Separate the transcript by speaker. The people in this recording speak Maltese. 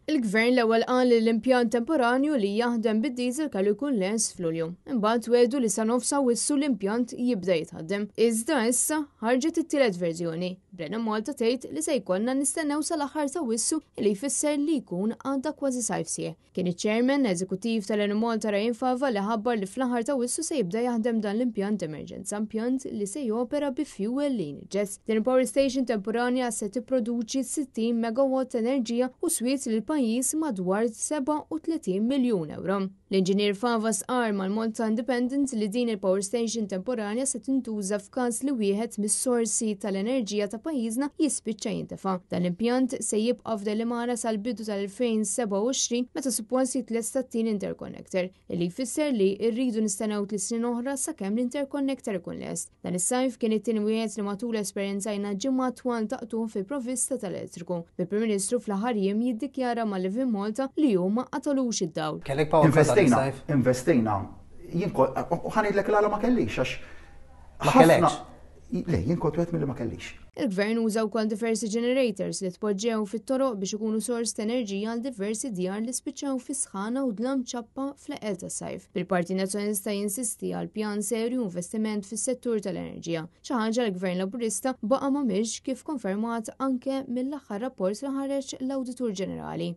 Speaker 1: Il-Gvern l-ewwel qal li l-impjant temporanju li jaħdem bid-diesel kellu jkun lest f'Lulju. Imbagħad wedu li sa nofsa wissu l-impjant jibda jitħaddem. Iżda issa ħarġet it-tielet verżjoni. Brenna Malta tgħid li se jkollna nistennew sal-aħħar ta' wissu li jfisser li jkun għadha kważi sajf sieħ. Kien iċ-Chairman eżekuttiv tal-Eni Malta Ryan Fava li ħabbar li fl-aħħar ta' wissu se jibda jaħdem dan l-impjant emerġenza, impjant li se jopera bi fuel li jinġess. Din il-power station temporanja se tipproduċi 60 megawatt enerġija u swiet li pajjiż madwar 37 miljun euro. L-inġinier Favas qal mal-Malta Independent li din il-power station temporanja se tintuża f'każ li wieħed mis-sorsi tal-enerġija ta' pajjiżna jispiċċa jintefa'. Dan l-impjant se jibqa' f'Delimara sal-bidu tal-2027 meta suppost jitlesta t-tien interconnector, li jfisser li rridu nistennew 3 snin oħra sakemm l-interconnector ikun lest. Dan is-sajf kien it-tieni wieħed li matul esperjenzajna ġimgħa twal taqtuh fil-provvista tal-elettriku. Il-Prim-Ministru fl-aħħar jiem jiddikjara mal-Living Malta li huma qatalux id-dawl.
Speaker 2: Investejna, ħanidlek l-għala ma kellix, għax.
Speaker 3: Ma kellekx?
Speaker 2: Le, jien kont wieħed milli ma kellix.
Speaker 1: Il-Gvern uża wkoll diversi generators li tpoġġew fit-toroq biex ikunu sors ta' enerġija għal diversi djar li spiċċew fi sħana u dlam ċappa fl-eqel tas-sajf. Bil-Parti Nazzjonalista jinsisti għal pjan serju investiment fis-settur tal-enerġija. Xi ħaġa l-Gvern Laburista baqa' m'għamilx kif konfermat anke mill-aħħar rapport li ħareġ l-Awditur Ġenerali.